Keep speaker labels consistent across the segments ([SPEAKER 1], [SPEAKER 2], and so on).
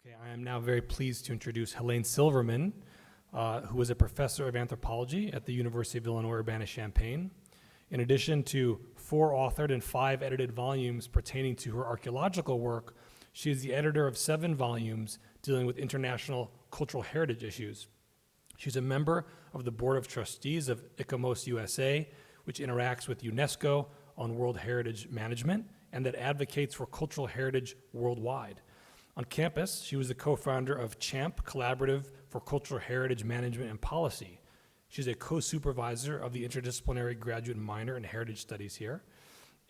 [SPEAKER 1] Okay, I am now very pleased to introduce Helaine Silverman, who is a professor of anthropology at the University of Illinois Urbana-Champaign. In addition to 4 authored and 5 edited volumes pertaining to her archaeological work, she is the editor of 7 volumes dealing with international cultural heritage issues. She's a member of the Board of Trustees of ICOMOS USA, which interacts with UNESCO on World Heritage Management and that advocates for cultural heritage worldwide. On campus, she was the co-founder of CHAMP Collaborative for Cultural Heritage Management and Policy. She's a co-supervisor of the interdisciplinary graduate and minor in heritage studies here.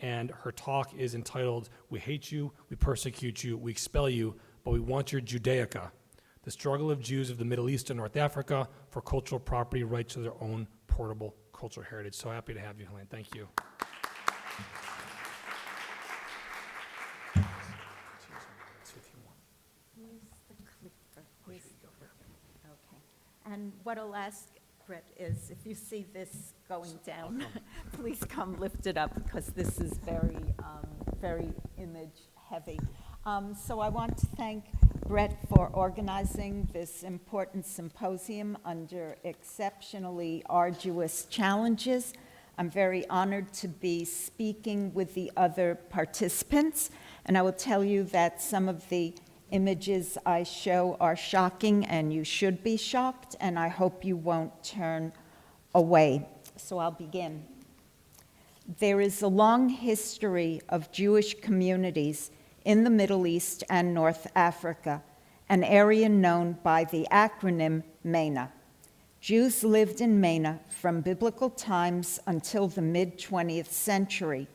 [SPEAKER 1] And her talk is entitled, "We Hate You, We Persecute You, We Expel You, But We Want Your Judaica: The Struggle of Jews of the Middle East and North Africa for Cultural Property Rights to Their Own Portable Cultural Heritage." So happy to have you, Helaine. Thank you.
[SPEAKER 2] And what I'll ask, Brett, is if you see this going down, please come lift it up, because this is very image heavy. So I want to thank Brett for organizing this important symposium under exceptionally arduous challenges. I'm very honored to be speaking with the other participants, and I will tell you that some of the images I show are shocking, and you should be shocked, and I hope you won't turn away. So I'll begin. There is a long history of Jewish communities in the Middle East and North Africa, an area known by the acronym MENA. Jews lived in MENA from biblical times until the mid-20th century.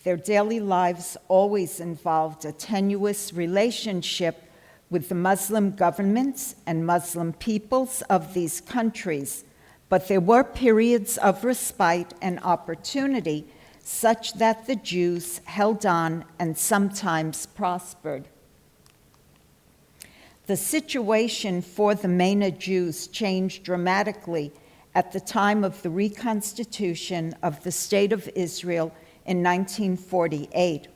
[SPEAKER 2] Their daily lives always involved a tenuous relationship with the Muslim governments and Muslim peoples of these countries, but there were periods of respite and opportunity such that the Jews held on and sometimes prospered. The situation for the MENA Jews changed dramatically at the time of the reconstitution of the State of Israel in 1948,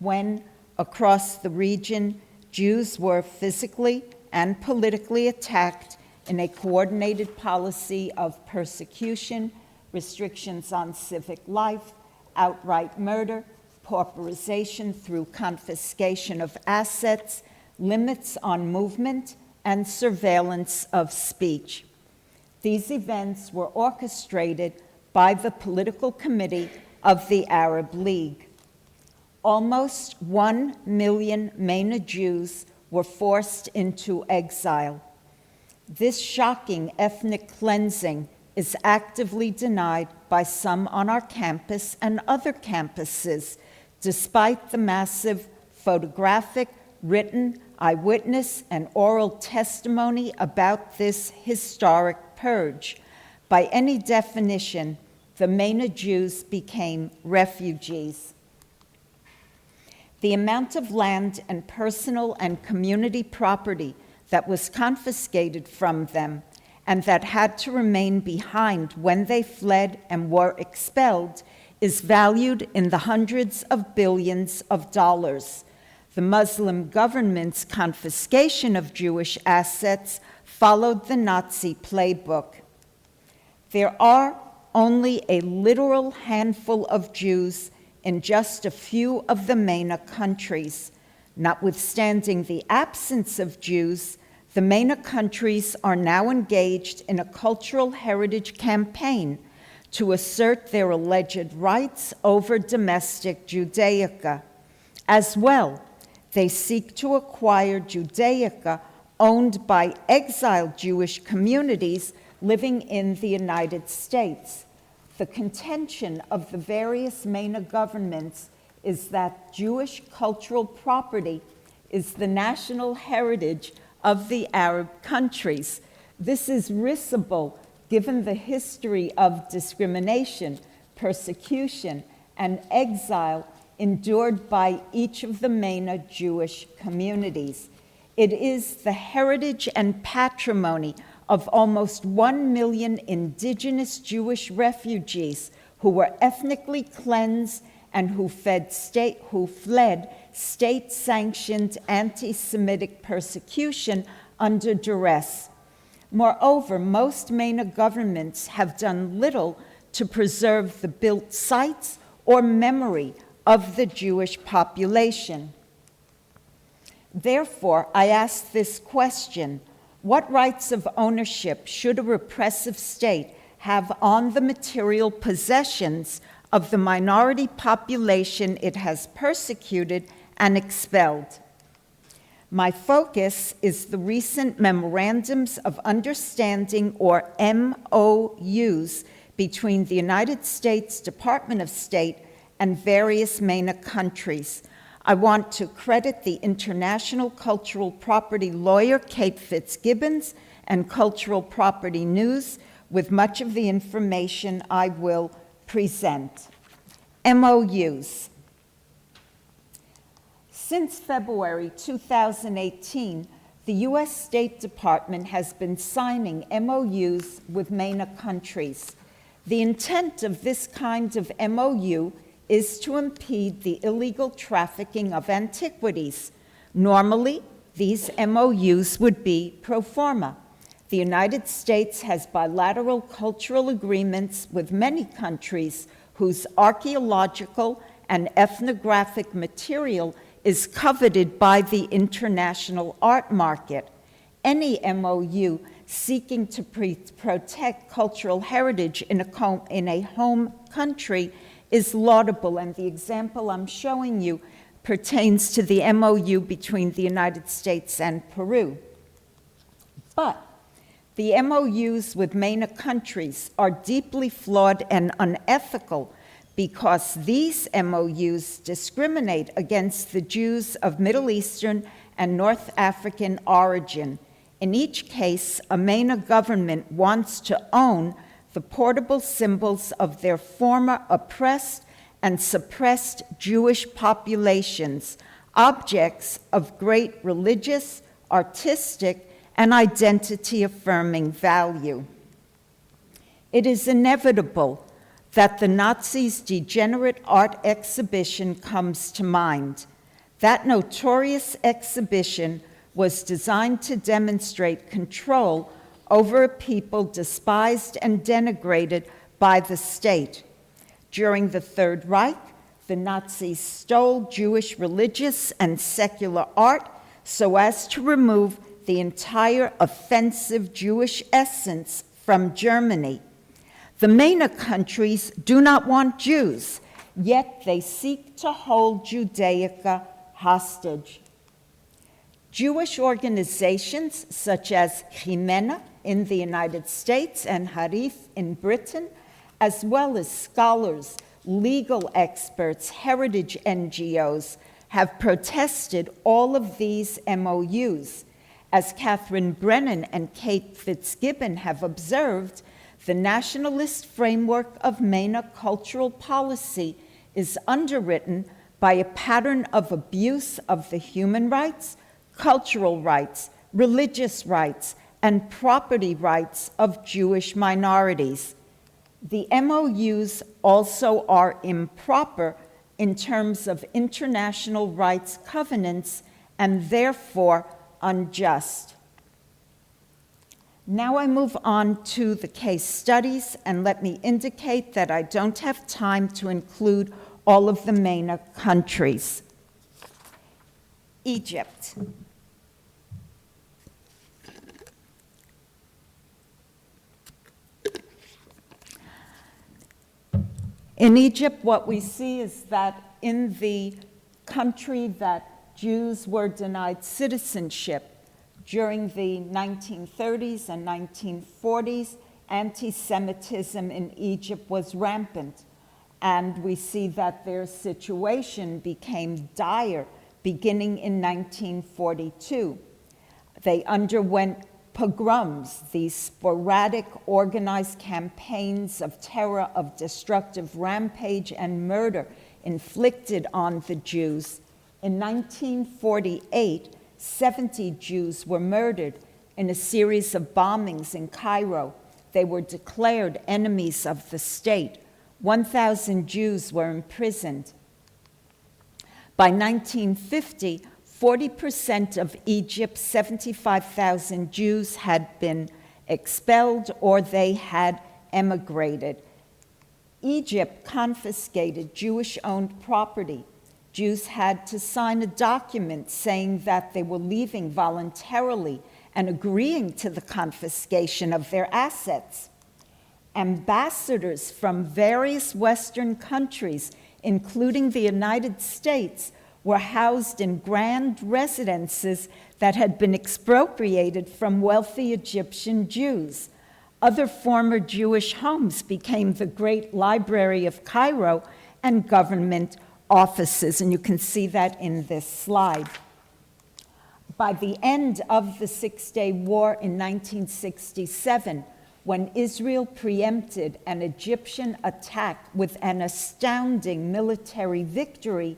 [SPEAKER 2] when across the region, Jews were physically and politically attacked in a coordinated policy of persecution, restrictions on civic life, outright murder, pauperization through confiscation of assets, limits on movement, and surveillance of speech. These events were orchestrated by the political committee of the Arab League. Almost 1 million MENA Jews were forced into exile. This shocking ethnic cleansing is actively denied by some on our campus and other campuses, despite the massive photographic, written, eyewitness, and oral testimony about this historic purge. By any definition, the MENA Jews became refugees. The amount of land and personal and community property that was confiscated from them and that had to remain behind when they fled and were expelled is valued in the hundreds of billions of dollars. The Muslim government's confiscation of Jewish assets followed the Nazi playbook. There are only a literal handful of Jews in just a few of the MENA countries. Notwithstanding the absence of Jews, the MENA countries are now engaged in a cultural heritage campaign to assert their alleged rights over domestic Judaica. As well, they seek to acquire Judaica owned by exiled Jewish communities living in the United States. The contention of the various MENA governments is that Jewish cultural property is the national heritage of the Arab countries. This is risible given the history of discrimination, persecution, and exile endured by each of the MENA Jewish communities. It is the heritage and patrimony of almost 1 million indigenous Jewish refugees who were ethnically cleansed and who fled state-sanctioned anti-Semitic persecution under duress. Moreover, most MENA governments have done little to preserve the built sites or memory of the Jewish population. Therefore, I ask this question: what rights of ownership should a repressive state have on the material possessions of the minority population it has persecuted and expelled? My focus is the recent Memorandums of Understanding, or MOUs, between the United States Department of State and various MENA countries. I want to credit the international cultural property lawyer Kate Fitzgibbons and Cultural Property News with much of the information I will present. MOUs. Since February 2018, the U.S. State Department has been signing MOUs with MENA countries. The intent of this kind of MOU is to impede the illegal trafficking of antiquities. Normally, these MOUs would be pro forma. The United States has bilateral cultural agreements with many countries whose archaeological and ethnographic material is coveted by the international art market. Any MOU seeking to protect cultural heritage in a home country is laudable, and the example I'm showing you pertains to the MOU between the United States and Peru. But the MOUs with MENA countries are deeply flawed and unethical because these MOUs discriminate against the Jews of Middle Eastern and North African origin. In each case, a MENA government wants to own the portable symbols of their former oppressed and suppressed Jewish populations, objects of great religious, artistic, and identity-affirming value. It is inevitable that the Nazis' degenerate art exhibition comes to mind. That notorious exhibition was designed to demonstrate control over a people despised and denigrated by the state. During the Third Reich, the Nazis stole Jewish religious and secular art so as to remove the entire offensive Jewish essence from Germany. The MENA countries do not want Jews, yet they seek to hold Judaica hostage. Jewish organizations such as Jimena in the United States and Harif in Britain, as well as scholars, legal experts, heritage NGOs, have protested all of these MOUs. As Catherine Brennan and Kate Fitzgibbon have observed, the nationalist framework of MENA cultural policy is underwritten by a pattern of abuse of the human rights, cultural rights, religious rights, and property rights of Jewish minorities. The MOUs also are improper in terms of international rights covenants and therefore unjust. Now I move on to the case studies, and let me indicate that I don't have time to include all of the MENA countries. Egypt. In Egypt, what we see is that in the country that Jews were denied citizenship during the 1930s and 1940s, anti-Semitism in Egypt was rampant. And we see that their situation became dire beginning in 1942. They underwent pogroms, these sporadic organized campaigns of terror, of destructive rampage and murder inflicted on the Jews. In 1948, 70 Jews were murdered in a series of bombings in Cairo. They were declared enemies of the state. 1,000 Jews were imprisoned. By 1950, 40% of Egypt's 75,000 Jews had been expelled or they had emigrated. Egypt confiscated Jewish-owned property. Jews had to sign a document saying that they were leaving voluntarily and agreeing to the confiscation of their assets. Ambassadors from various Western countries, including the United States, were housed in grand residences that had been expropriated from wealthy Egyptian Jews. Other former Jewish homes became the Great Library of Cairo and government offices, and you can see that in this slide. By the end of the Six-Day War in 1967, when Israel preempted an Egyptian attack with an astounding military victory,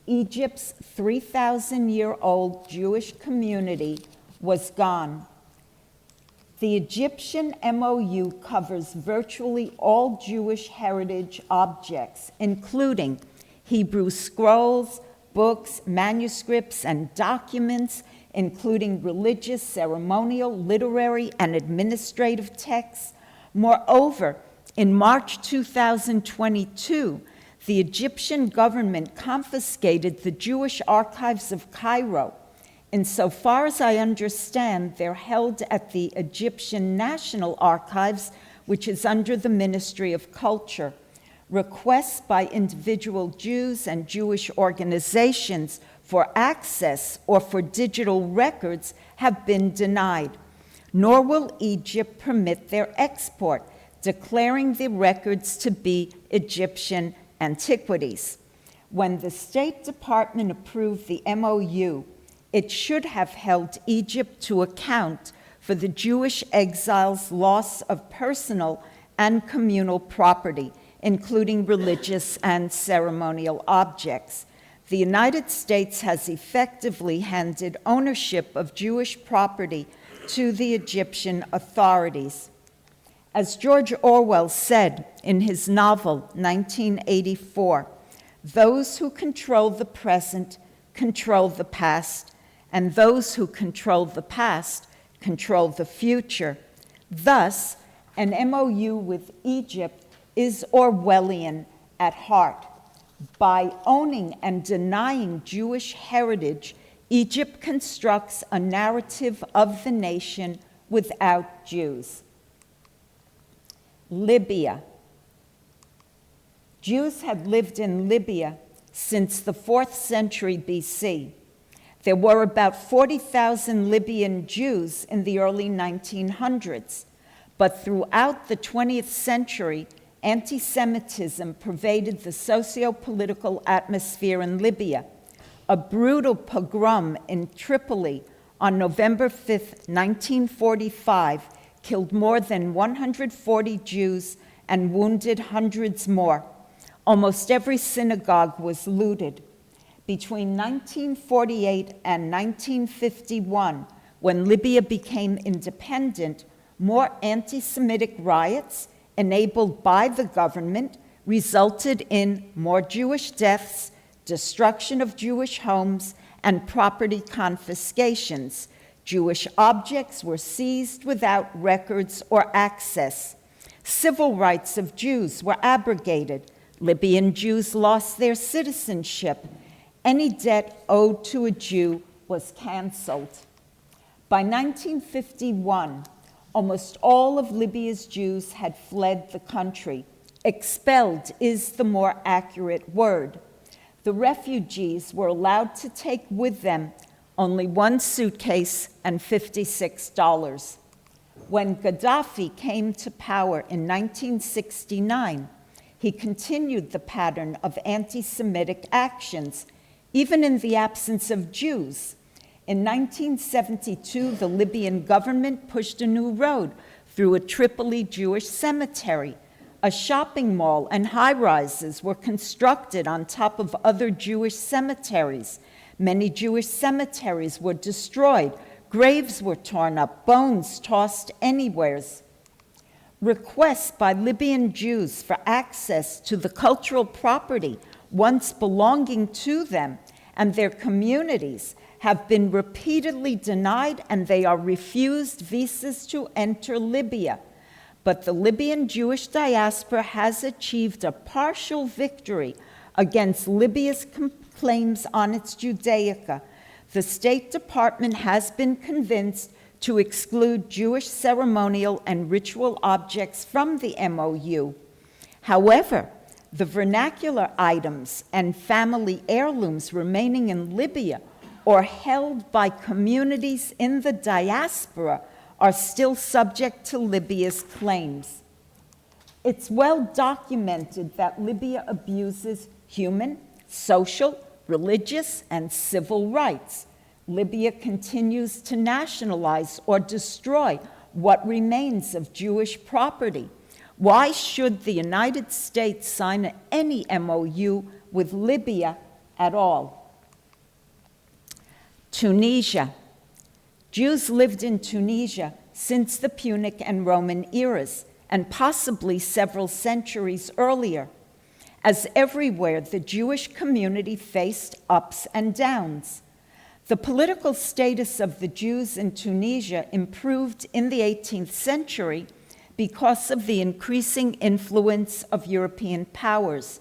[SPEAKER 2] Egypt's 3,000-year-old Jewish community was gone. The Egyptian MOU covers virtually all Jewish heritage objects, including Hebrew scrolls, books, manuscripts, and documents, including religious, ceremonial, literary, and administrative texts. Moreover, in March 2022, the Egyptian government confiscated the Jewish archives of Cairo. Insofar as I understand, they're held at the Egyptian National Archives, which is under the Ministry of Culture. Requests by individual Jews and Jewish organizations for access or for digital records have been denied, nor will Egypt permit their export, declaring the records to be Egyptian antiquities. When the State Department approved the MOU, it should have held Egypt to account for the Jewish exiles' loss of personal and communal property, including religious and ceremonial objects. The United States has effectively handed ownership of Jewish property to the Egyptian authorities. As George Orwell said in his novel 1984, those who control the present control the past, and those who control the past control the future. Thus, an MOU with Egypt is Orwellian at heart. By owning and denying Jewish heritage, Egypt constructs a narrative of the nation without Jews. Libya. Jews had lived in Libya since the 4th century BC. There were about 40,000 Libyan Jews in the early 1900s, but throughout the 20th century, anti-Semitism pervaded the socio-political atmosphere in Libya. A brutal pogrom in Tripoli on November 5, 1945, killed more than 140 Jews and wounded hundreds more. Almost every synagogue was looted. Between 1948 and 1951, when Libya became independent, more anti-Semitic riots enabled by the government resulted in more Jewish deaths, destruction of Jewish homes, and property confiscations. Jewish objects were seized without records or access. Civil rights of Jews were abrogated. Libyan Jews lost their citizenship. Any debt owed to a Jew was canceled. By 1951, almost all of Libya's Jews had fled the country. Expelled is the more accurate word. The refugees were allowed to take with them only one suitcase and $56. When Gaddafi came to power in 1969, he continued the pattern of anti-Semitic actions, even in the absence of Jews. In 1972, the Libyan government pushed a new road through a Tripoli Jewish cemetery. A shopping mall and high-rises were constructed on top of other Jewish cemeteries. Many Jewish cemeteries were destroyed. Graves were torn up, bones tossed anywheres. Requests by Libyan Jews for access to the cultural property once belonging to them and their communities have been repeatedly denied, and they are refused visas to enter Libya. But the Libyan Jewish diaspora has achieved a partial victory against Libya's claims on its Judaica. The State Department has been convinced to exclude Jewish ceremonial and ritual objects from the MOU. However, the vernacular items and family heirlooms remaining in Libya or held by communities in the diaspora are still subject to Libya's claims. It's well documented that Libya abuses human, social, religious, and civil rights. Libya continues to nationalize or destroy what remains of Jewish property. Why should the United States sign any MOU with Libya at all? Tunisia. Jews lived in Tunisia since the Punic and Roman eras, and possibly several centuries earlier. As everywhere, the Jewish community faced ups and downs. The political status of the Jews in Tunisia improved in the 18th century because of the increasing influence of European powers.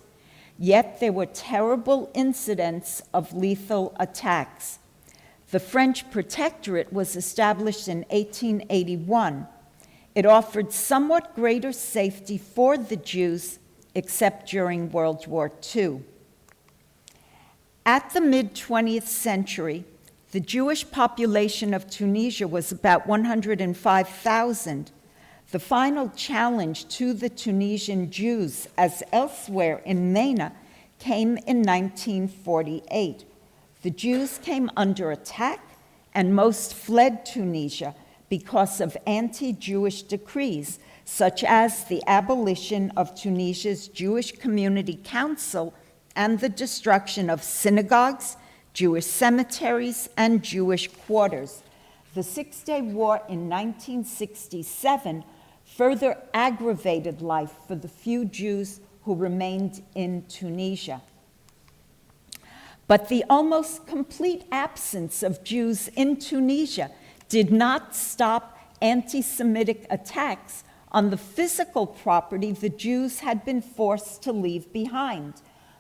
[SPEAKER 2] Yet there were terrible incidents of lethal attacks. The French protectorate was established in 1881. It offered somewhat greater safety for the Jews, except during World War II. At the mid-20th century, the Jewish population of Tunisia was about 105,000. The final challenge to the Tunisian Jews, as elsewhere in MENA, came in 1948. The Jews came under attack, and most fled Tunisia because of anti-Jewish decrees, such as the abolition of Tunisia's Jewish Community Council and the destruction of synagogues, Jewish cemeteries, and Jewish quarters. The Six-Day War in 1967 further aggravated life for the few Jews who remained in Tunisia. But the almost complete absence of Jews in Tunisia did not stop anti-Semitic attacks on the physical property the Jews had been forced to leave behind.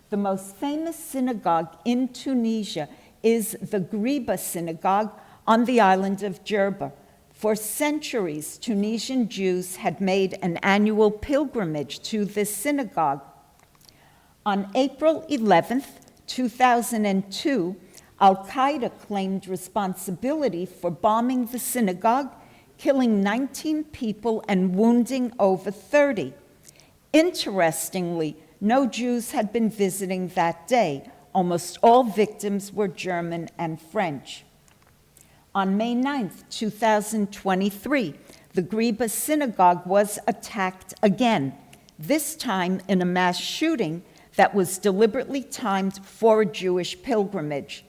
[SPEAKER 2] The most famous synagogue in Tunisia is the Ghriba synagogue on the island of Jerba. For centuries, Tunisian Jews had made an annual pilgrimage to this synagogue. On April 11th, 2002, Al-Qaeda claimed responsibility for bombing the synagogue, killing 19 people and wounding over 30. Interestingly, no Jews had been visiting that day. Almost all victims were German and French. On May 9th, 2023, the Ghriba synagogue was attacked again, this time in a mass shooting that was deliberately timed for a Jewish pilgrimage.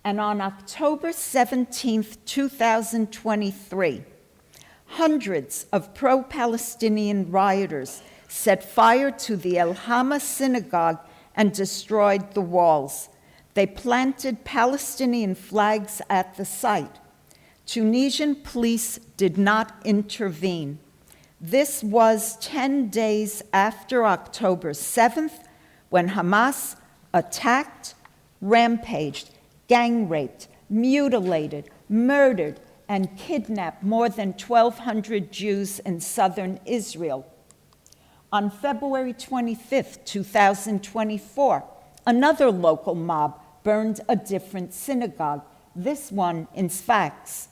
[SPEAKER 2] And on October 17th, 2023, hundreds of pro-Palestinian rioters set fire to the El Hama synagogue and destroyed the walls. They planted Palestinian flags at the site. Tunisian police did not intervene. This was 10 days after October 7th, when Hamas attacked, rampaged, gang raped, mutilated, murdered, and kidnapped more than 1,200 Jews in southern Israel. On February 25th, 2024, another local mob burned a different synagogue, this one in Sfax.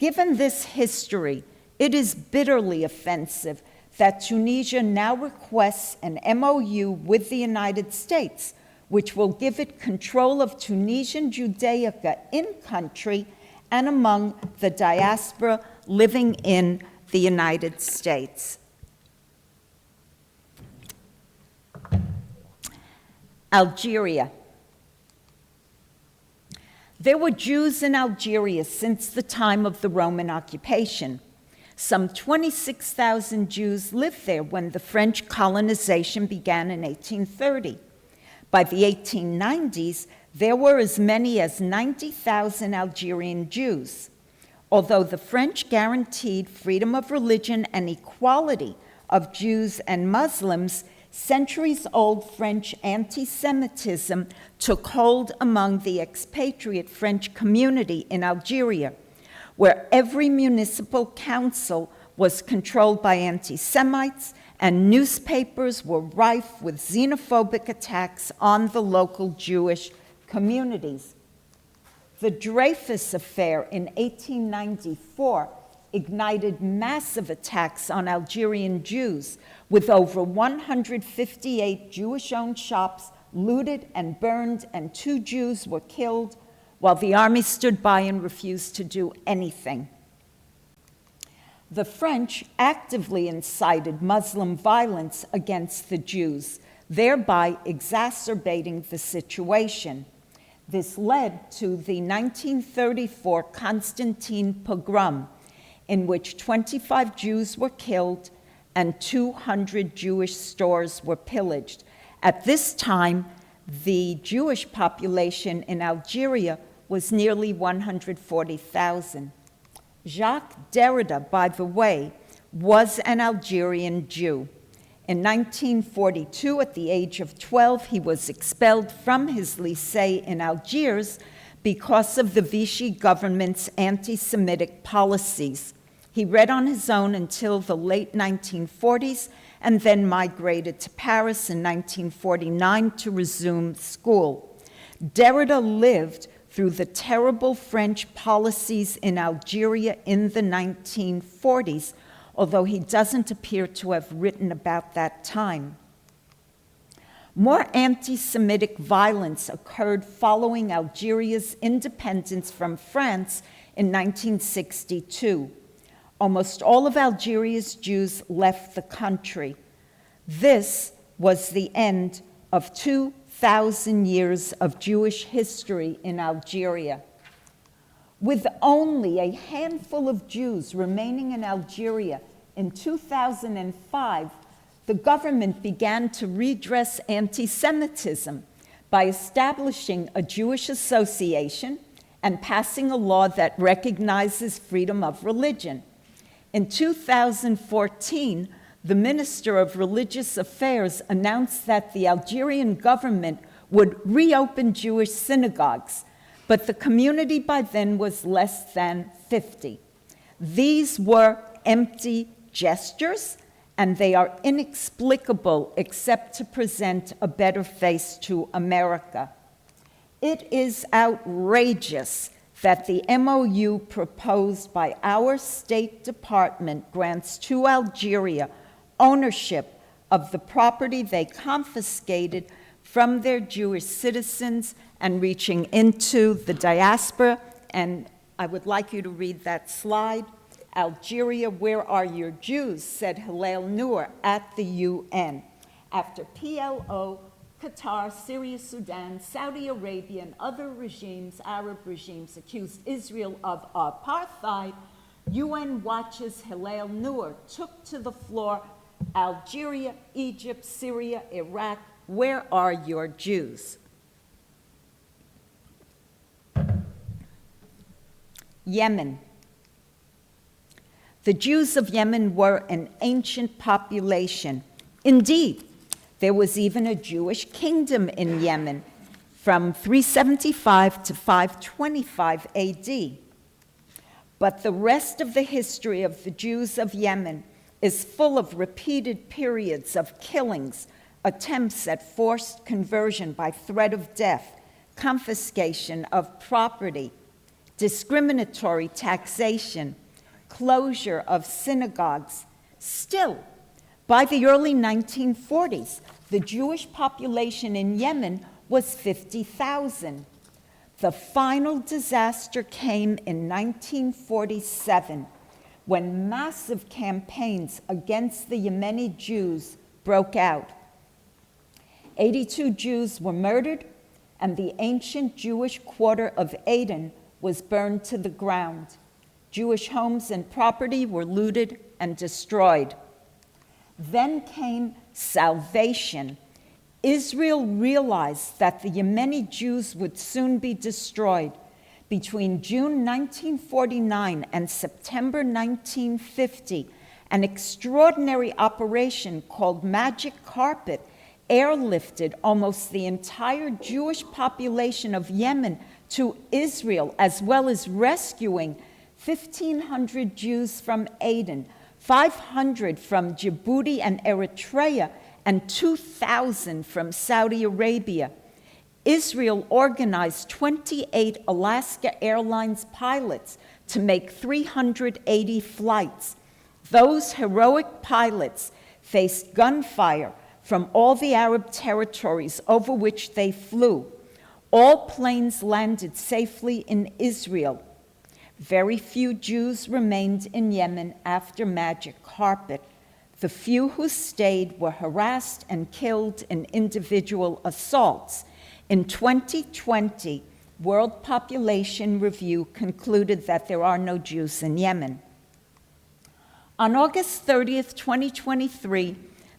[SPEAKER 2] Given this history, it is bitterly offensive that Tunisia now requests an MOU with the United States, which will give it control of Tunisian Judaica in country and among the diaspora living in the United States. Algeria. There were Jews in Algeria since the time of the Roman occupation. Some 26,000 Jews lived there when the French colonization began in 1830. By the 1890s, there were as many as 90,000 Algerian Jews. Although the French guaranteed freedom of religion and equality of Jews and Muslims, centuries-old French anti-Semitism took hold among the expatriate French community in Algeria, where every municipal council was controlled by anti-Semites, and newspapers were rife with xenophobic attacks on the local Jewish communities. The Dreyfus Affair in 1894 ignited massive attacks on Algerian Jews, with over 158 Jewish-owned shops looted and burned, and 2 Jews were killed, while the army stood by and refused to do anything. The French actively incited Muslim violence against the Jews, thereby exacerbating the situation. This led to the 1934 Constantine pogrom, in which 25 Jews were killed and 200 Jewish stores were pillaged. At this time, the Jewish population in Algeria was nearly 140,000. Jacques Derrida, by the way, was an Algerian Jew. In 1942, at the age of 12, he was expelled from his lycée in Algiers because of the Vichy government's anti-Semitic policies. He read on his own until the late 1940s and then migrated to Paris in 1949 to resume school. Derrida lived through the terrible French policies in Algeria in the 1940s, although he doesn't appear to have written about that time. More anti-Semitic violence occurred following Algeria's independence from France in 1962. Almost all of Algeria's Jews left the country. This was the end of 2,000 years of Jewish history in Algeria. With only a handful of Jews remaining in Algeria in 2005, the government began to redress anti-Semitism by establishing a Jewish association and passing a law that recognizes freedom of religion. In 2014, the Minister of Religious Affairs announced that the Algerian government would reopen Jewish synagogues, but the community by then was less than 50. These were empty gestures, and they are inexplicable except to present a better face to America. It is outrageous that the MOU proposed by our State Department grants to Algeria ownership of the property they confiscated from their Jewish citizens and reaching into the diaspora. And I would like you to read that slide. Algeria, where are your Jews? Said Helaine Noor at the UN. After PLO, Qatar, Syria, Sudan, Saudi Arabia, and other regimes, Arab regimes, accused Israel of apartheid, UN Watch's Helaine Noor took to the floor. Algeria, Egypt, Syria, Iraq, where are your Jews? Yemen. The Jews of Yemen were an ancient population. Indeed, there was even a Jewish kingdom in Yemen from 375 to 525 AD. But the rest of the history of the Jews of Yemen is full of repeated periods of killings, attempts at forced conversion by threat of death, confiscation of property, discriminatory taxation, closure of synagogues. Still, by the early 1940s, the Jewish population in Yemen was 50,000. The final disaster came in 1947, when massive campaigns against the Yemeni Jews broke out. 82 Jews were murdered, and the ancient Jewish quarter of Aden was burned to the ground. Jewish homes and property were looted and destroyed. Then came salvation Israel realized that the Yemeni Jews would soon be destroyed. Between June 1949 and September 1950, an extraordinary operation called Magic Carpet airlifted almost the entire Jewish population of Yemen to Israel, as well as rescuing 1,500 Jews from Aden, 500 from Djibouti and Eritrea, and 2,000 from Saudi Arabia. Israel organized 28 Alaska Airlines pilots to make 380 flights. Those heroic pilots faced gunfire from all the Arab territories over which they flew. All planes landed safely in Israel. Very few Jews remained in Yemen after Magic Carpet. The few who stayed were harassed and killed in individual assaults. In 2020, World Population Review concluded that there are no Jews in Yemen. On August 30th, 2023,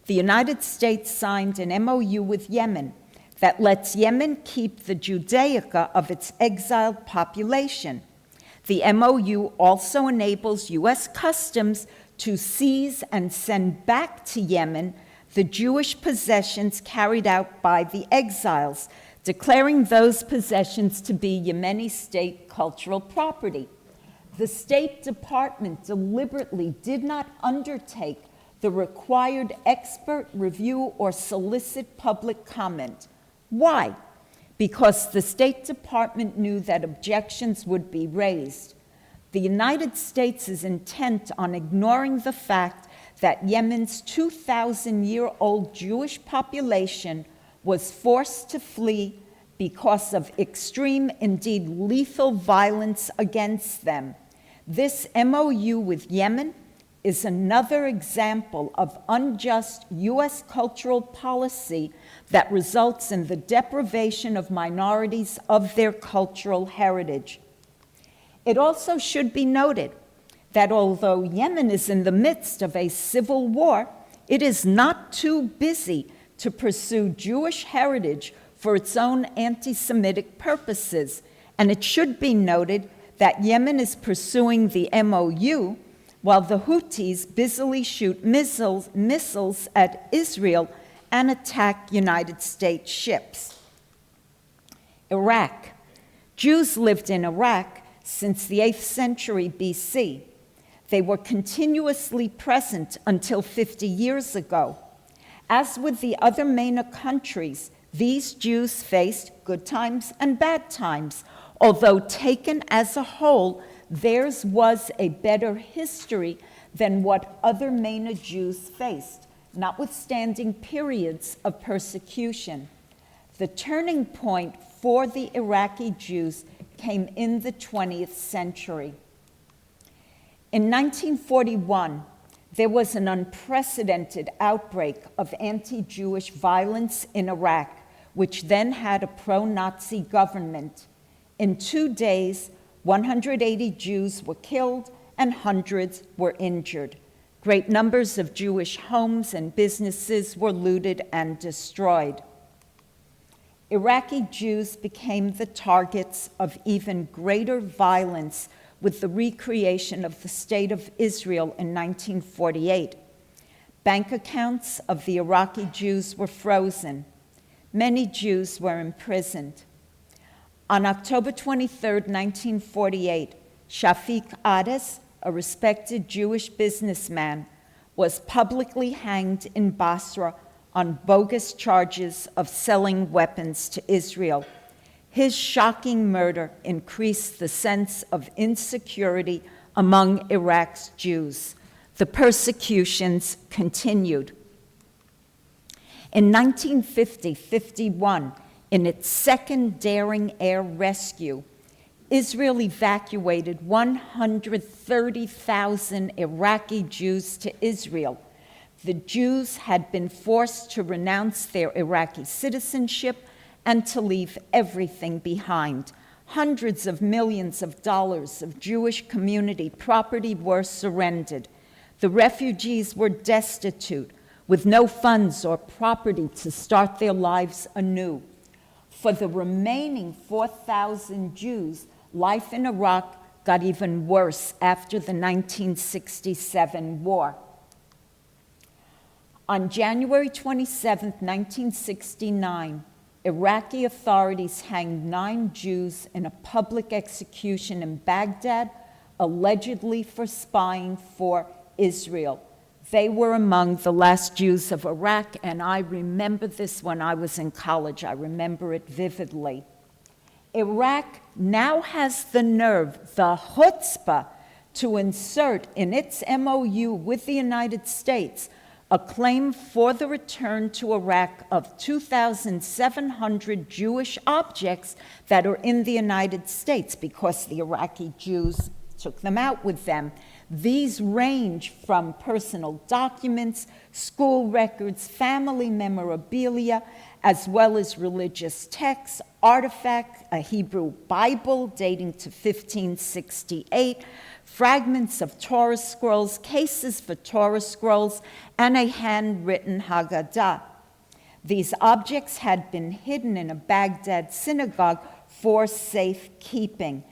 [SPEAKER 2] the United States signed an MOU with Yemen that lets Yemen keep the Judaica of its exiled population. The MOU also enables U.S. Customs to seize and send back to Yemen the Jewish possessions carried out by the exiles, declaring those possessions to be Yemeni state cultural property. The State Department deliberately did not undertake the required expert review or solicit public comment. Why? Because the State Department knew that objections would be raised. The United States is intent on ignoring the fact that Yemen's 2,000-year-old Jewish population was forced to flee because of extreme, indeed lethal violence against them. This MOU with Yemen is another example of unjust U.S. cultural policy that results in the deprivation of minorities of their cultural heritage. It also should be noted that although Yemen is in the midst of a civil war, it is not too busy to pursue Jewish heritage for its own anti-Semitic purposes. And it should be noted that Yemen is pursuing the MOU while the Houthis busily shoot missiles at Israel and attack United States ships. Iraq. Jews lived in Iraq since the 8th century BC. They were continuously present until 50 years ago. As with the other MENA countries, these Jews faced good times and bad times. Although taken as a whole, theirs was a better history than what other MENA Jews faced, notwithstanding periods of persecution. The turning point for the Iraqi Jews came in the 20th century. In 1941, there was an unprecedented outbreak of anti-Jewish violence in Iraq, which then had a pro-Nazi government. In 2 days, 180 Jews were killed and hundreds were injured. Great numbers of Jewish homes and businesses were looted and destroyed. Iraqi Jews became the targets of even greater violence with the recreation of the State of Israel in 1948. Bank accounts of the Iraqi Jews were frozen. Many Jews were imprisoned. On October 23, 1948, Shafiq Ades, a respected Jewish businessman, was publicly hanged in Basra on bogus charges of selling weapons to Israel. His shocking murder increased the sense of insecurity among Iraq's Jews. The persecutions continued. In 1950-51, in its second daring air rescue, Israel evacuated 130,000 Iraqi Jews to Israel. The Jews had been forced to renounce their Iraqi citizenship and to leave everything behind. Hundreds of millions of dollars of Jewish community property were surrendered. The refugees were destitute, with no funds or property to start their lives anew. For the remaining 4,000 Jews, life in Iraq got even worse after the 1967 war. On January 27, 1969, Iraqi authorities hanged 9 Jews in a public execution in Baghdad, allegedly for spying for Israel. They were among the last Jews of Iraq, and I remember this when I was in college. I remember it vividly. Iraq now has the nerve, the chutzpah, to insert in its MOU with the United States a claim for the return to Iraq of 2,700 Jewish objects that are in the United States because the Iraqi Jews took them out with them. These range from personal documents, school records, family memorabilia, as well as religious texts, artifacts, a Hebrew Bible dating to 1568, fragments of Torah scrolls, cases for Torah scrolls, and a handwritten Haggadah. These objects had been hidden in a Baghdad synagogue for safekeeping,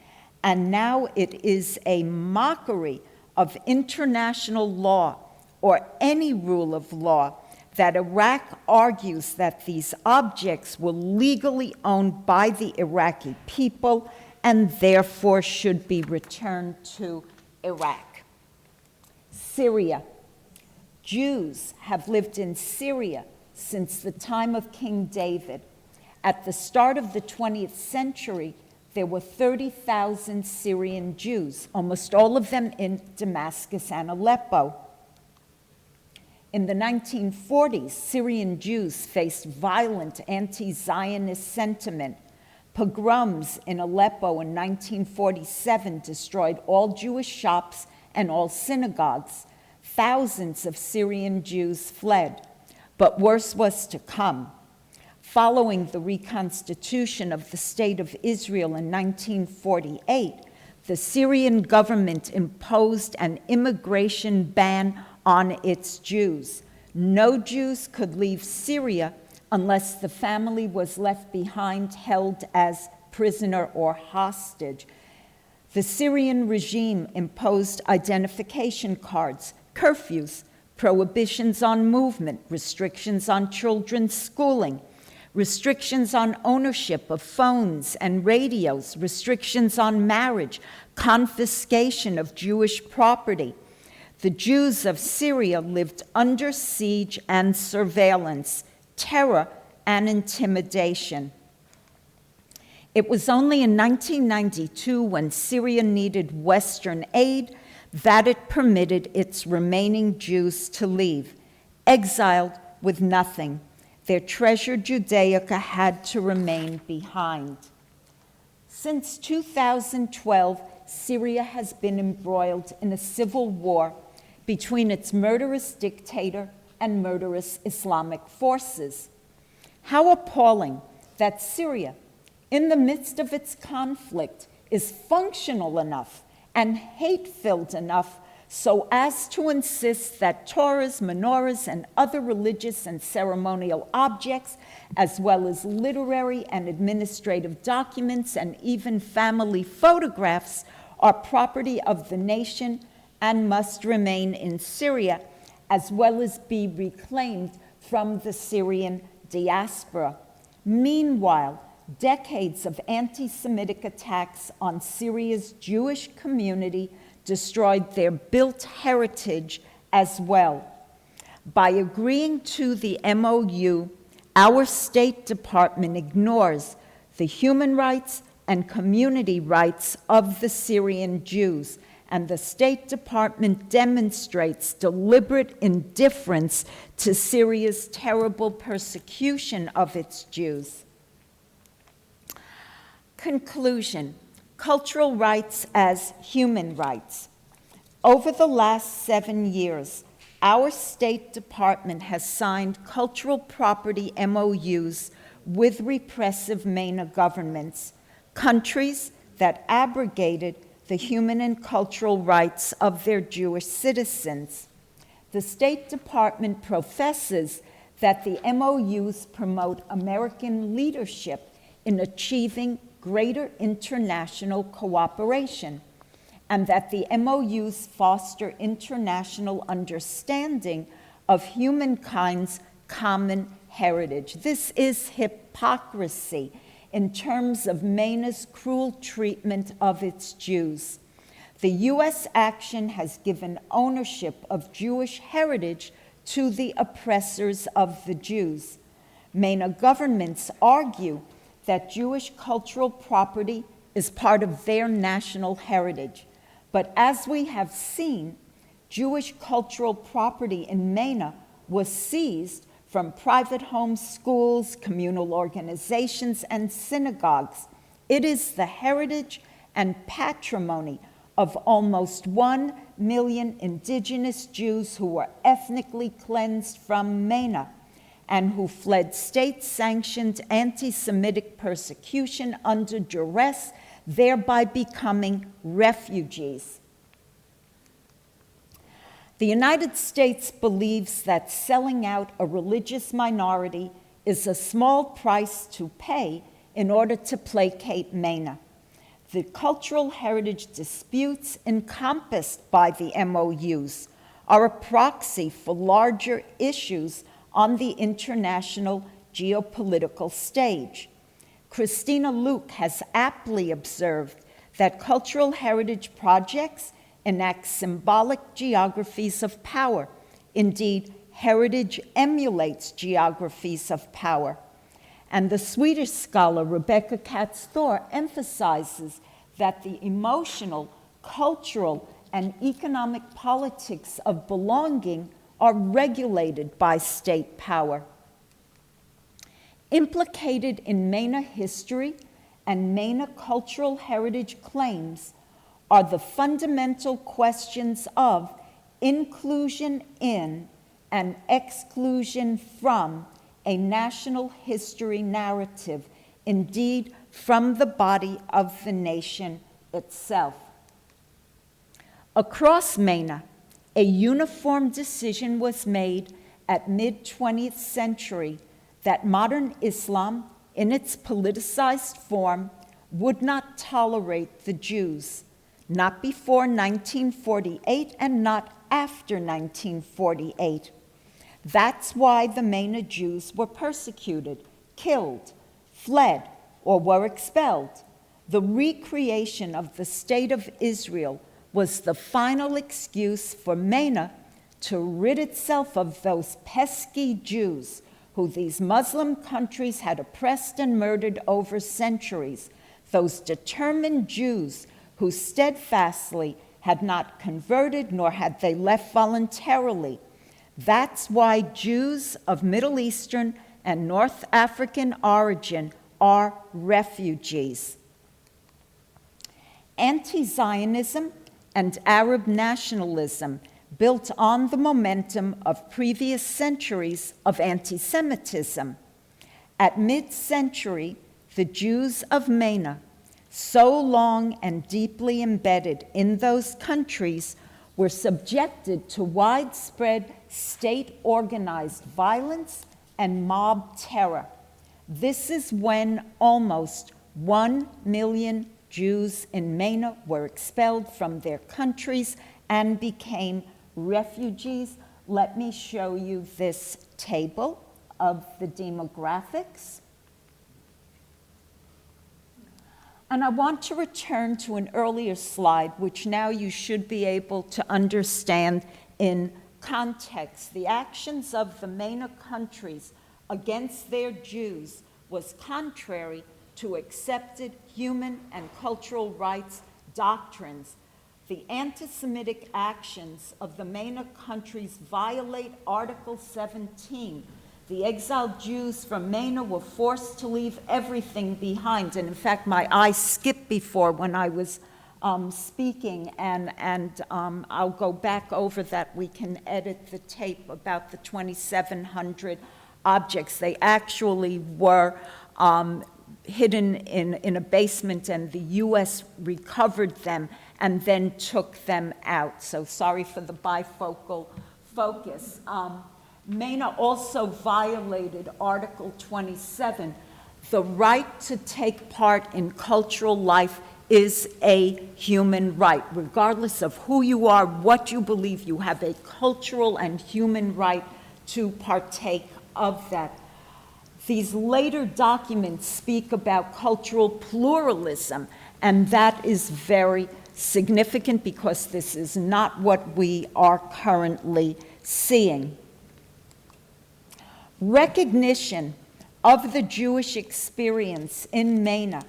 [SPEAKER 2] and now it is a mockery of international law or any rule of law that Iraq argues that these objects were legally owned by the Iraqi people and therefore should be returned to Iraq. Syria. Jews have lived in Syria since the time of King David. At the start of the 20th century, there were 30,000 Syrian Jews, almost all of them in Damascus and Aleppo. In the 1940s, Syrian Jews faced violent anti-Zionist sentiment. Pogroms in Aleppo in 1947 destroyed all Jewish shops and all synagogues. Thousands of Syrian Jews fled, but worse was to come. Following the reconstitution of the State of Israel in 1948, the Syrian government imposed an immigration ban on its Jews. No Jews could leave Syria unless the family was left behind, held as prisoner or hostage. The Syrian regime imposed identification cards, curfews, prohibitions on movement, restrictions on children's schooling, restrictions on ownership of phones and radios, restrictions on marriage, confiscation of Jewish property. The Jews of Syria lived under siege and surveillance, terror and intimidation. It was only in 1992, when Syria needed Western aid, that it permitted its remaining Jews to leave, exiled with nothing. Their treasured Judaica had to remain behind. Since 2012, Syria has been embroiled in a civil war between its murderous dictator and murderous Islamic forces. How appalling that Syria, in the midst of its conflict, is functional enough and hate-filled enough so as to insist that Torahs, menorahs, and other religious and ceremonial objects, as well as literary and administrative documents and even family photographs, are property of the nation and must remain in Syria, as well as be reclaimed from the Syrian diaspora. Meanwhile, decades of anti-Semitic attacks on Syria's Jewish community destroyed their built heritage as well. By agreeing to the MOU, our State Department ignores the human rights and community rights of the Syrian Jews, and the State Department demonstrates deliberate indifference to Syria's terrible persecution of its Jews. Conclusion: cultural rights as human rights. Over the last 7 years, our State Department has signed cultural property MOUs with repressive MENA governments, countries that abrogated the human and cultural rights of their Jewish citizens. The State Department professes that the MOUs promote American leadership in achieving greater international cooperation, and that the MOUs foster international understanding of humankind's common heritage. This is hypocrisy in terms of MENA's cruel treatment of its Jews. The U.S. action has given ownership of Jewish heritage to the oppressors of the Jews. MENA governments argue that Jewish cultural property is part of their national heritage. But as we have seen, Jewish cultural property in MENA was seized from private homes, schools, communal organizations, and synagogues. It is the heritage and patrimony of almost 1 million indigenous Jews who were ethnically cleansed from MENA and who fled state-sanctioned anti-Semitic persecution under duress, thereby becoming refugees. The United States believes that selling out a religious minority is a small price to pay in order to placate MENA. The cultural heritage disputes encompassed by the MOUs are a proxy for larger issues on the international geopolitical stage. Christina Luke has aptly observed that cultural heritage projects enact symbolic geographies of power. Indeed, heritage emulates geographies of power. And the Swedish scholar Rebecca Katz-Thor emphasizes that the emotional, cultural, and economic politics of belonging are regulated by state power. Implicated in MENA history and MENA cultural heritage claims are the fundamental questions of inclusion in and exclusion from a national history narrative, indeed from the body of the nation itself. Across MENA, a uniform decision was made at mid-20th century that modern Islam, in its politicized form, would not tolerate the Jews, not before 1948 and not after 1948. That's why the MENA Jews were persecuted, killed, fled, or were expelled. The recreation of the State of Israel was the final excuse for MENA to rid itself of those pesky Jews who these Muslim countries had oppressed and murdered over centuries, those determined Jews who steadfastly had not converted nor had they left voluntarily. That's why Jews of Middle Eastern and North African origin are refugees. Anti-Zionism and Arab nationalism built on the momentum of previous centuries of anti-Semitism. At mid-century, the Jews of MENA, so long and deeply embedded in those countries, were subjected to widespread state-organized violence and mob terror. This is when almost 1 million Jews in MENA were expelled from their countries and became refugees. Let me show you this table of the demographics. And I want to return to an earlier slide, which now you should be able to understand in context. The actions of the MENA countries against their Jews was contrary to accepted human and cultural rights doctrines. The anti-Semitic actions of the MENA countries violate Article 17. The exiled Jews from MENA were forced to leave everything behind. And in fact, my eyes skipped before when I was speaking, and I'll go back over that. We can edit the tape about the 2,700 objects. They actually were hidden in a basement, and the U.S. recovered them and then took them out. So sorry for the bifocal focus. MENA also violated Article 27. The right to take part in cultural life is a human right. Regardless of who you are, what you believe, you have a cultural and human right to partake of that. These later documents speak about cultural pluralism, and that is very significant because this is not what we are currently seeing. Recognition of the Jewish experience in MENA,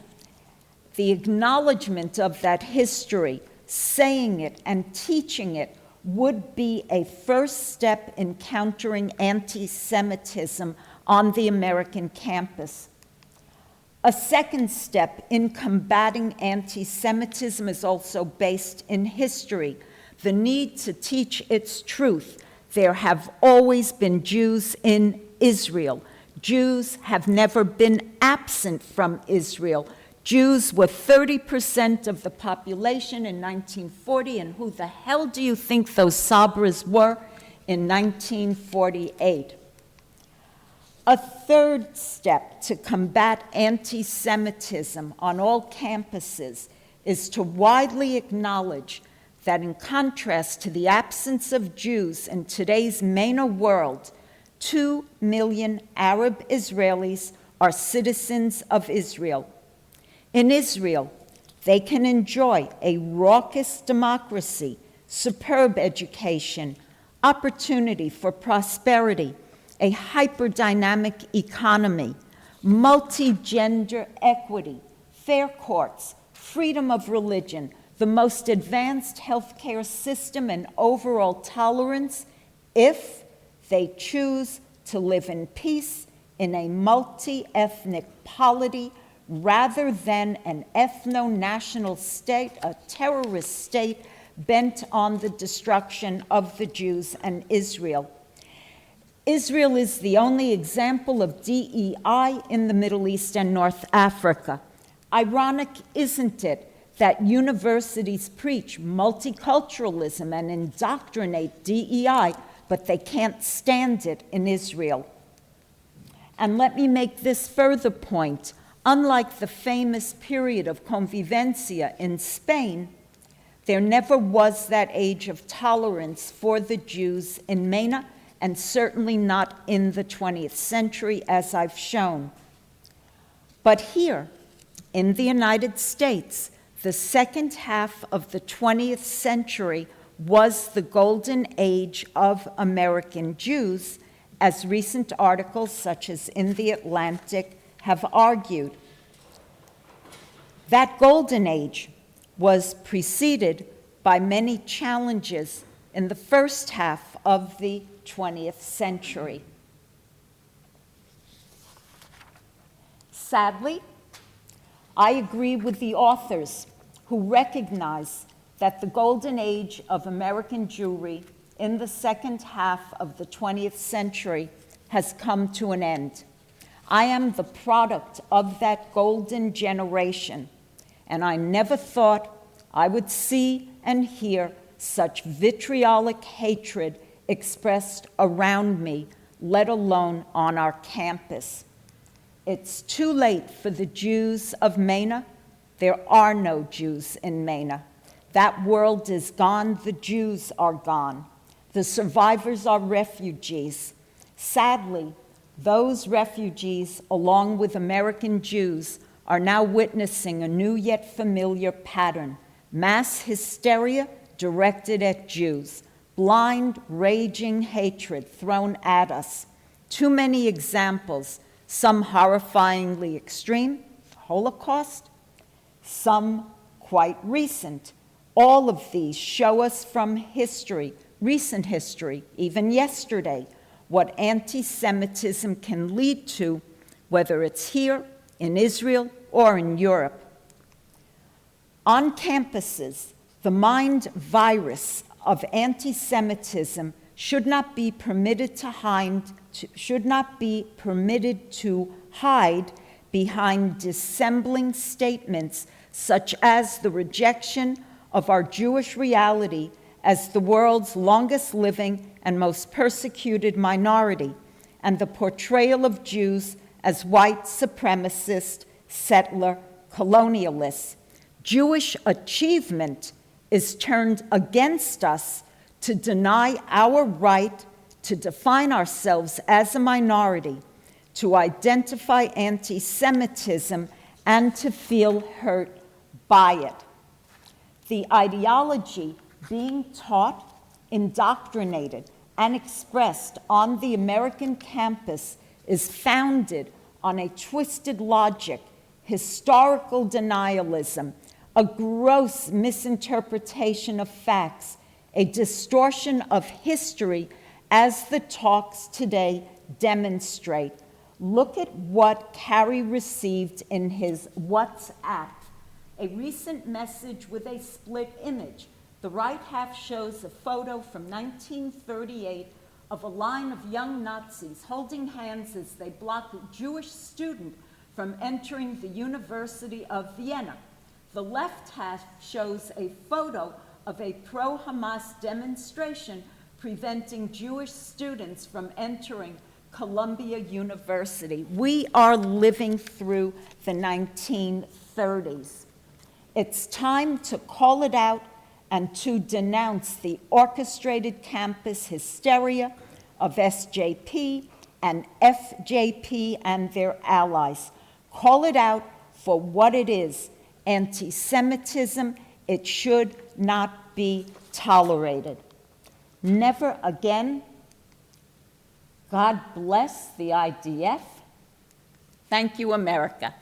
[SPEAKER 2] the acknowledgement of that history, saying it and teaching it, would be a first step in countering anti-Semitism on the American campus. A second step in combating anti-Semitism is also based in history, the need to teach its truth. There have always been Jews in Israel. Jews have never been absent from Israel. Jews were 30% of the population in 1940, and who the hell do you think those Sabras were in 1948? A third step to combat anti-Semitism on all campuses is to widely acknowledge that in contrast to the absence of Jews in today's MENA world, 2 million Arab Israelis are citizens of Israel. In Israel, they can enjoy a raucous democracy, superb education, opportunity for prosperity, a hyper-dynamic economy, multi-gender equity, fair courts, freedom of religion, the most advanced healthcare system, and overall tolerance if they choose to live in peace in a multi-ethnic polity rather than an ethno-national state, a terrorist state bent on the destruction of the Jews and Israel. Israel is the only example of DEI in the Middle East and North Africa. Ironic, isn't it, that universities preach multiculturalism and indoctrinate DEI, but they can't stand it in Israel. And let me make this further point. Unlike the famous period of convivencia in Spain, there never was that age of tolerance for the Jews in MENA, and certainly not in the 20th century, as I've shown. But here, in the United States, the second half of the 20th century was the golden age of American Jews, as recent articles such as in The Atlantic have argued. That golden age was preceded by many challenges in the first half of the 20th century. Sadly, I agree with the authors who recognize that the golden age of American Jewry in the second half of the 20th century has come to an end. I am the product of that golden generation, and I never thought I would see and hear such vitriolic hatred expressed around me, let alone on our campus. It's too late for the Jews of MENA. There are no Jews in MENA. That world is gone. The Jews are gone. The survivors are refugees. Sadly, those refugees, along with American Jews, are now witnessing a new yet familiar pattern: mass hysteria directed at Jews, blind, raging hatred thrown at us. Too many examples, some horrifyingly extreme, Holocaust, some quite recent. All of these show us from history, recent history, even yesterday, what anti-Semitism can lead to, whether it's here, in Israel, or in Europe. On campuses, the mind virus of anti-Semitism should not be permitted to hide behind dissembling statements such as the rejection of our Jewish reality as the world's longest living and most persecuted minority, and the portrayal of Jews as white supremacist, settler colonialists. Jewish achievement is turned against us to deny our right to define ourselves as a minority, to identify anti-Semitism, and to feel hurt by it. The ideology being taught, indoctrinated, and expressed on the American campus is founded on a twisted logic, historical denialism, a gross misinterpretation of facts, a distortion of history, as the talks today demonstrate. Look at what Carrie received in his WhatsApp, a recent message with a split image. The right half shows a photo from 1938 of a line of young Nazis holding hands as they block a Jewish student from entering the University of Vienna. The left half shows a photo of a pro-Hamas demonstration preventing Jewish students from entering Columbia University. We are living through the 1930s. It's time to call it out and to denounce the orchestrated campus hysteria of SJP and FJP and their allies. Call it out for what it is, anti-Semitism. It should not be tolerated. Never again. God bless the IDF. Thank you, America.